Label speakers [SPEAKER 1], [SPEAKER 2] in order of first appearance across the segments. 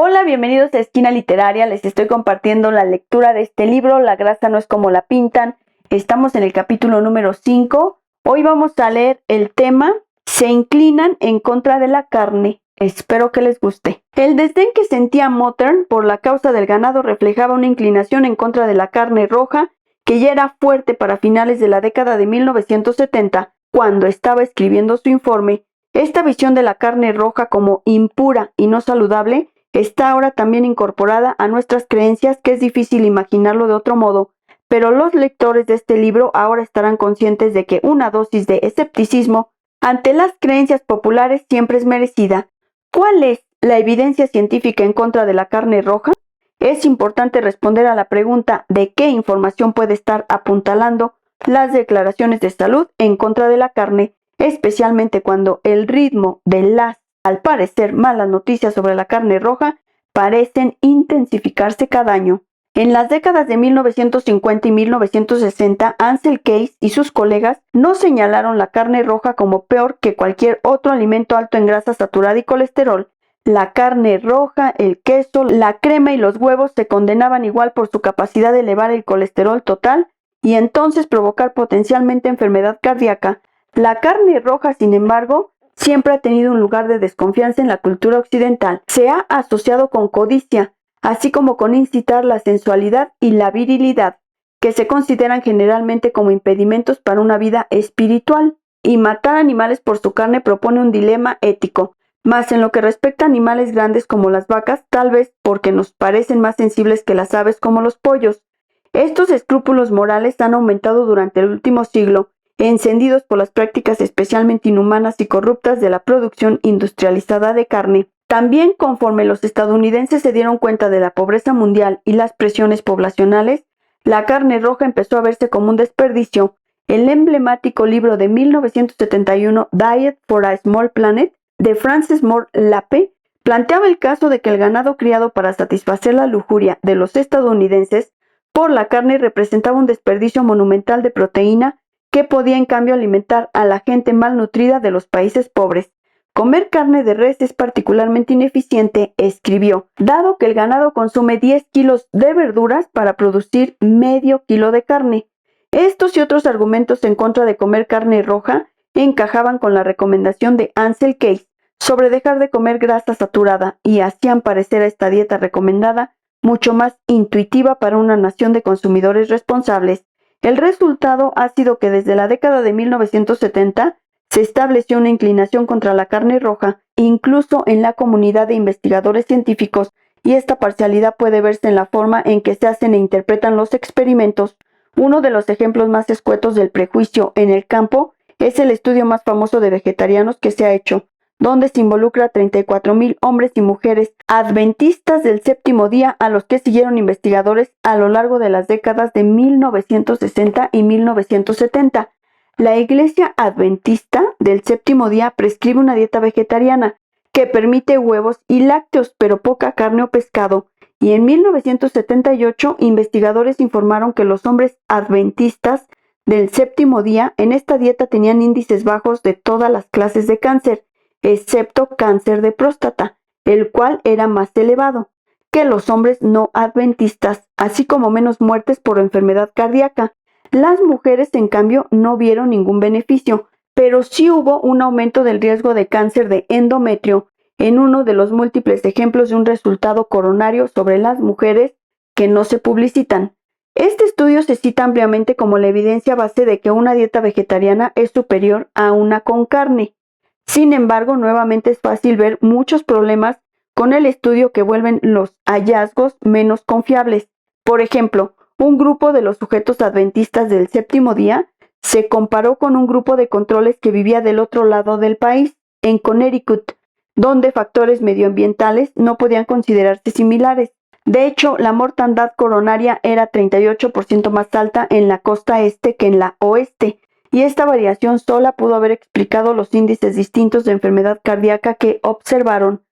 [SPEAKER 1] Hola, bienvenidos a Esquina Literaria. Les estoy compartiendo la lectura de este libro, La grasa no es como la pintan. Estamos en el capítulo número 5. Hoy vamos a leer el tema Se inclinan en contra de la carne. Espero que les guste. El desdén que sentía Mottern por la causa del ganado reflejaba una inclinación en contra de la carne roja que ya era fuerte para finales de la década de 1970, cuando estaba escribiendo su informe. Esta visión de la carne roja como impura y no saludable está ahora también incorporada a nuestras creencias, que es difícil imaginarlo de otro modo, pero los lectores de este libro ahora estarán conscientes de que una dosis de escepticismo ante las creencias populares siempre es merecida. ¿Cuál es la evidencia científica en contra de la carne roja? Es importante responder a la pregunta de qué información puede estar apuntalando las declaraciones de salud en contra de la carne, especialmente cuando el ritmo de las, al parecer, malas noticias sobre la carne roja parecen intensificarse cada año. En las décadas de 1950 y 1960, Ansel Keys y sus colegas no señalaron la carne roja como peor que cualquier otro alimento alto en grasa saturada y colesterol. La carne roja, el queso, la crema y los huevos se condenaban igual por su capacidad de elevar el colesterol total y entonces provocar potencialmente enfermedad cardíaca. La carne roja, sin embargo, siempre ha tenido un lugar de desconfianza en la cultura occidental. Se ha asociado con codicia, así como con incitar la sensualidad y la virilidad, que se consideran generalmente como impedimentos para una vida espiritual. Y matar animales por su carne propone un dilema ético. Mas en lo que respecta a animales grandes como las vacas, tal vez porque nos parecen más sensibles que las aves como los pollos. Estos escrúpulos morales han aumentado durante el último siglo, encendidos por las prácticas especialmente inhumanas y corruptas de la producción industrializada de carne. También, conforme los estadounidenses se dieron cuenta de la pobreza mundial y las presiones poblacionales, la carne roja empezó a verse como un desperdicio. El emblemático libro de 1971, Diet for a Small Planet, de Frances Moore Lappe, planteaba el caso de que el ganado criado para satisfacer la lujuria de los estadounidenses por la carne representaba un desperdicio monumental de proteína que podía en cambio alimentar a la gente malnutrida de los países pobres. Comer carne de res es particularmente ineficiente, escribió, dado que el ganado consume 10 kilos de verduras para producir medio kilo de carne. Estos y otros argumentos en contra de comer carne roja encajaban con la recomendación de Ansel Keys sobre dejar de comer grasa saturada y hacían parecer a esta dieta recomendada mucho más intuitiva para una nación de consumidores responsables. El resultado ha sido que desde la década de 1970 se estableció una inclinación contra la carne roja, incluso en la comunidad de investigadores científicos, y esta parcialidad puede verse en la forma en que se hacen e interpretan los experimentos. Uno de los ejemplos más escuetos del prejuicio en el campo es el estudio más famoso de vegetarianos que se ha hecho, donde se involucra a 34,000 hombres y mujeres adventistas del séptimo día, a los que siguieron investigadores a lo largo de las décadas de 1960 y 1970. La Iglesia Adventista del séptimo día prescribe una dieta vegetariana que permite huevos y lácteos, pero poca carne o pescado. Y en 1978, investigadores informaron que los hombres adventistas del séptimo día en esta dieta tenían índices bajos de todas las clases de cáncer, excepto cáncer de próstata, el cual era más elevado que los hombres no adventistas, así como menos muertes por enfermedad cardíaca. Las mujeres, en cambio, no vieron ningún beneficio, pero sí hubo un aumento del riesgo de cáncer de endometrio, en uno de los múltiples ejemplos de un resultado coronario sobre las mujeres que no se publicitan. Este estudio se cita ampliamente como la evidencia base de que una dieta vegetariana es superior a una con carne. Sin embargo, nuevamente es fácil ver muchos problemas con el estudio que vuelven los hallazgos menos confiables. Por ejemplo, un grupo de los sujetos adventistas del séptimo día se comparó con un grupo de controles que vivía del otro lado del país, en Connecticut, donde factores medioambientales no podían considerarse similares. De hecho, la mortandad coronaria era 38% más alta en la costa este que en la oeste, y esta variación sola pudo haber explicado los índices distintos de enfermedad cardíaca que observaron.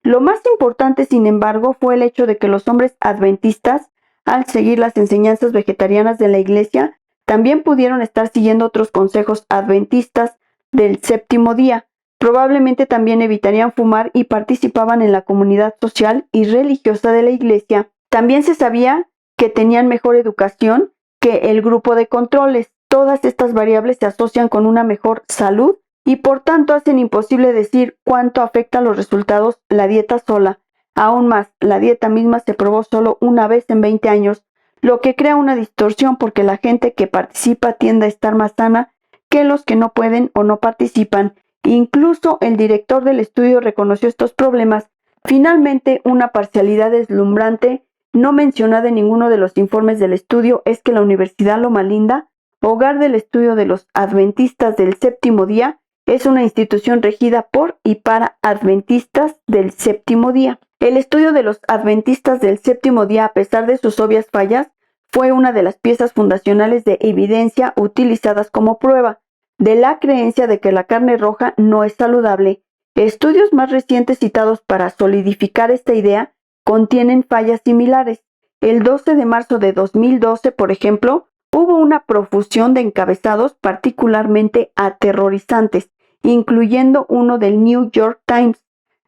[SPEAKER 1] Lo más importante, sin embargo, fue el hecho de que los hombres adventistas, al seguir las enseñanzas vegetarianas de la Iglesia, también pudieron estar siguiendo otros consejos adventistas del séptimo día, Probablemente también evitarían fumar y participaban en la comunidad social y religiosa de la iglesia. También se sabía que tenían mejor educación que el grupo de controles. Todas estas variables se asocian con una mejor salud y por tanto hacen imposible decir cuánto afecta a los resultados la dieta sola. Aún más, la dieta misma se probó solo una vez en 20 años, lo que crea una distorsión porque la gente que participa tiende a estar más sana que los que no pueden o no participan. Incluso el director del estudio reconoció estos problemas. Finalmente, una parcialidad deslumbrante no mencionada en ninguno de los informes del estudio es que la Universidad Loma Linda, hogar del estudio de los adventistas del séptimo día, es una institución regida por y para adventistas del séptimo día. El estudio de los adventistas del séptimo día, a pesar de sus obvias fallas, fue una de las piezas fundacionales de evidencia utilizadas como prueba de la creencia de que la carne roja no es saludable. Estudios más recientes citados para solidificar esta idea contienen fallas similares. El 12 de marzo de 2012, por ejemplo, hubo una profusión de encabezados particularmente aterrorizantes, incluyendo uno del New York Times.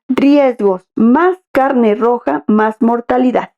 [SPEAKER 1] Riesgos: más carne roja, más mortalidad.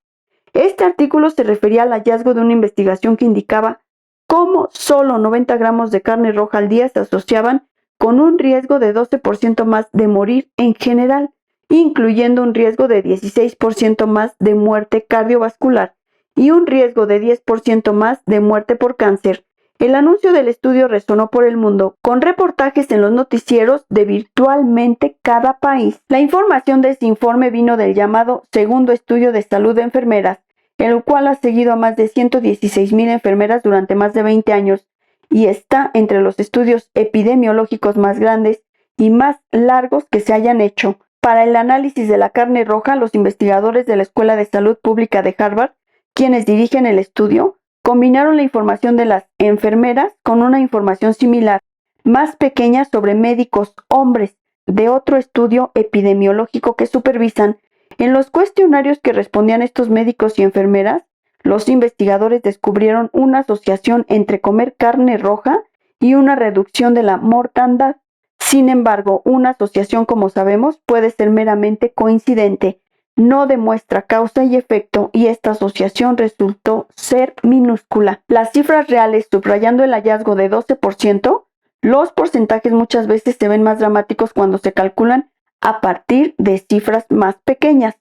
[SPEAKER 1] Este artículo se refería al hallazgo de una investigación que indicaba cómo solo 90 gramos de carne roja al día se asociaban con un riesgo de 12% más de morir en general, incluyendo un riesgo de 16% más de muerte cardiovascular y un riesgo de 10% más de muerte por cáncer. El anuncio del estudio resonó por el mundo, con reportajes en los noticieros de virtualmente cada país. La información de este informe vino del llamado Segundo Estudio de Salud de Enfermeras, el cual ha seguido a más de 116,000 enfermeras durante más de 20 años y está entre los estudios epidemiológicos más grandes y más largos que se hayan hecho. Para el análisis de la carne roja, los investigadores de la Escuela de Salud Pública de Harvard, quienes dirigen el estudio, combinaron la información de las enfermeras con una información similar, más pequeña, sobre médicos hombres de otro estudio epidemiológico que supervisan. En los cuestionarios que respondían estos médicos y enfermeras, los investigadores descubrieron una asociación entre comer carne roja y una reducción de la mortandad. Sin embargo, una asociación, como sabemos, puede ser meramente coincidente, no demuestra causa y efecto, y esta asociación resultó ser minúscula. Las cifras reales, subrayando el hallazgo de 12%, los porcentajes muchas veces se ven más dramáticos cuando se calculan a partir de cifras más pequeñas.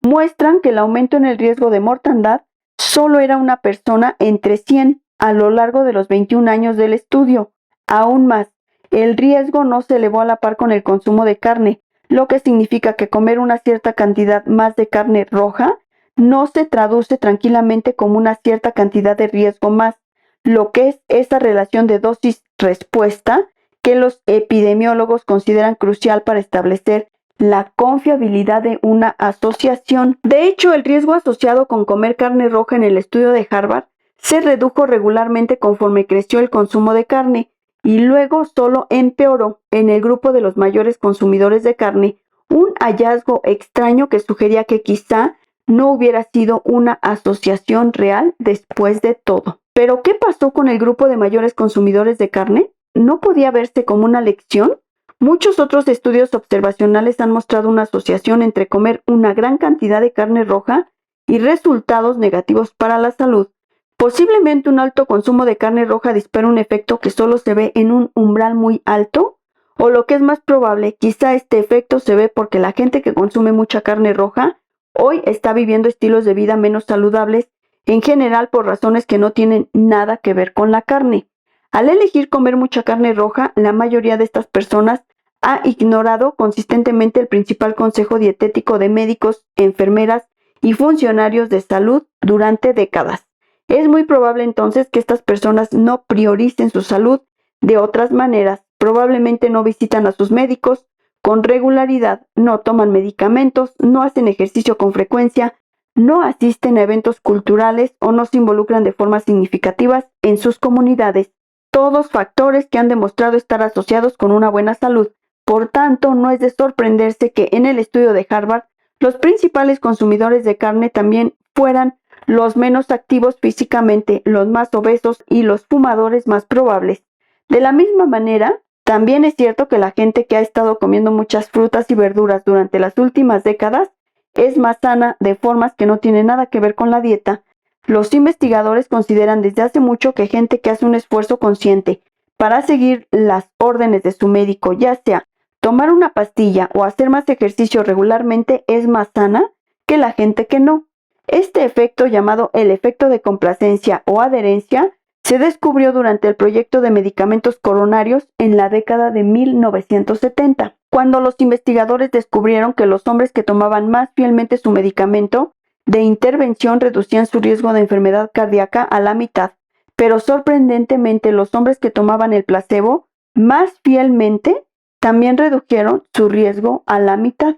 [SPEAKER 1] Muestran que el aumento en el riesgo de mortandad solo era una persona entre 100 a lo largo de los 21 años del estudio. Aún más, el riesgo no se elevó a la par con el consumo de carne, lo que significa que comer una cierta cantidad más de carne roja no se traduce tranquilamente como una cierta cantidad de riesgo más, lo que es esa relación de dosis-respuesta que los epidemiólogos consideran crucial para establecer la confiabilidad de una asociación. De hecho, el riesgo asociado con comer carne roja en el estudio de Harvard se redujo regularmente conforme creció el consumo de carne y luego solo empeoró en el grupo de los mayores consumidores de carne, un hallazgo extraño que sugería que quizá no hubiera sido una asociación real después de todo. ¿Pero qué pasó con el grupo de mayores consumidores de carne? ¿No podía verse como una lección? Muchos otros estudios observacionales han mostrado una asociación entre comer una gran cantidad de carne roja y resultados negativos para la salud. Posiblemente un alto consumo de carne roja dispara un efecto que solo se ve en un umbral muy alto, o lo que es más probable, quizá este efecto se ve porque la gente que consume mucha carne roja hoy está viviendo estilos de vida menos saludables, en general por razones que no tienen nada que ver con la carne. Al elegir comer mucha carne roja, la mayoría de estas personas ha ignorado consistentemente el principal consejo dietético de médicos, enfermeras y funcionarios de salud durante décadas. Es muy probable entonces que estas personas no prioricen su salud de otras maneras. Probablemente no visitan a sus médicos con regularidad, no toman medicamentos, no hacen ejercicio con frecuencia, no asisten a eventos culturales o no se involucran de forma significativa en sus comunidades. Todos factores que han demostrado estar asociados con una buena salud. Por tanto, no es de sorprenderse que en el estudio de Harvard los principales consumidores de carne también fueran los menos activos físicamente, los más obesos y los fumadores más probables. De la misma manera, También es cierto que la gente que ha estado comiendo muchas frutas y verduras durante las últimas décadas es más sana de formas que no tienen nada que ver con la dieta. Los investigadores consideran desde hace mucho que gente que hace un esfuerzo consciente para seguir las órdenes de su médico, ya sea tomar una pastilla o hacer más ejercicio regularmente, es más sana que la gente que no. Este efecto, llamado el efecto de complacencia o adherencia, se descubrió durante el proyecto de medicamentos coronarios en la década de 1970, cuando los investigadores descubrieron que los hombres que tomaban más fielmente su medicamento de intervención reducían su riesgo de enfermedad cardíaca a la mitad, pero sorprendentemente los hombres que tomaban el placebo más fielmente también redujeron su riesgo a la mitad.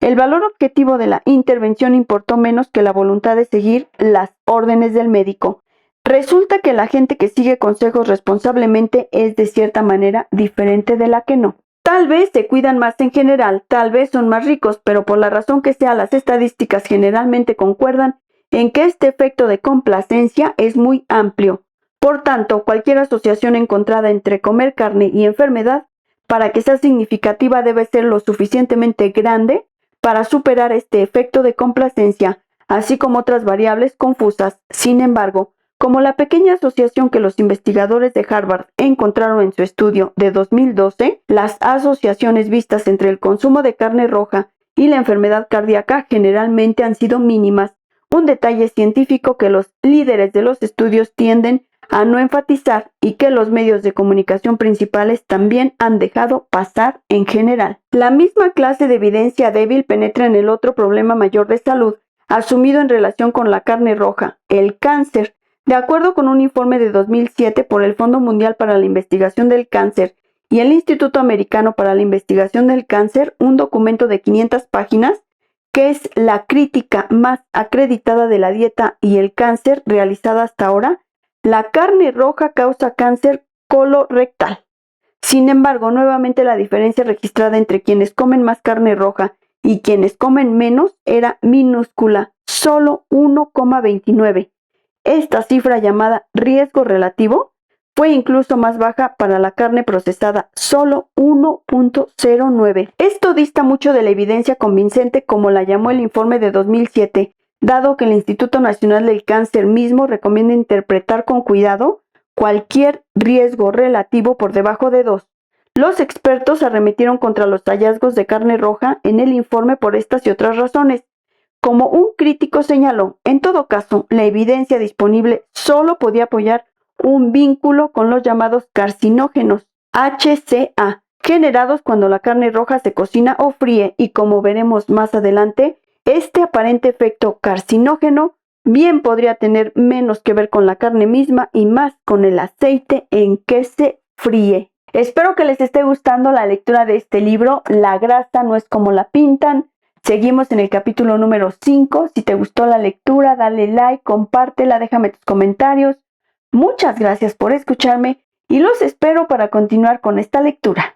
[SPEAKER 1] El valor objetivo de la intervención importó menos que la voluntad de seguir las órdenes del médico. Resulta que la gente que sigue consejos responsablemente es de cierta manera diferente de la que no. Tal vez se cuidan más en general, tal vez son más ricos, pero por la razón que sea, las estadísticas generalmente concuerdan en que este efecto de complacencia es muy amplio. Por tanto, cualquier asociación encontrada entre comer carne y enfermedad, para que sea significativa, debe ser lo suficientemente grande para superar este efecto de complacencia, así como otras variables confusas. Sin embargo, como la pequeña asociación que los investigadores de Harvard encontraron en su estudio de 2012, las asociaciones vistas entre el consumo de carne roja y la enfermedad cardíaca generalmente han sido mínimas, un detalle científico que los líderes de los estudios tienden a no enfatizar y que los medios de comunicación principales también han dejado pasar en general. La misma clase de evidencia débil penetra en el otro problema mayor de salud, asumido en relación con la carne roja, el cáncer. De acuerdo con un informe de 2007 por el Fondo Mundial para la Investigación del Cáncer y el Instituto Americano para la Investigación del Cáncer, un documento de 500 páginas, que es la crítica más acreditada de la dieta y el cáncer realizada hasta ahora, la carne roja causa cáncer colorectal. Sin embargo, nuevamente la diferencia registrada entre quienes comen más carne roja y quienes comen menos era minúscula, solo 1,29. Esta cifra, llamada riesgo relativo, fue incluso más baja para la carne procesada, solo 1,09. Esto dista mucho de la evidencia convincente, como la llamó el informe de 2007, dado que el Instituto Nacional del Cáncer mismo recomienda interpretar con cuidado cualquier riesgo relativo por debajo de 2. Los expertos arremetieron contra los hallazgos de carne roja en el informe por estas y otras razones. Como un crítico señaló, en todo caso, la evidencia disponible solo podía apoyar un vínculo con los llamados carcinógenos, HCA, generados cuando la carne roja se cocina o fríe, y como veremos más adelante, este aparente efecto carcinógeno bien podría tener menos que ver con la carne misma y más con el aceite en que se fríe. Espero que les esté gustando la lectura de este libro, La grasa no es como la pintan. Seguimos en el capítulo número 5. Si te gustó la lectura, dale like, compártela, déjame tus comentarios. Muchas gracias por escucharme y los espero para continuar con esta lectura.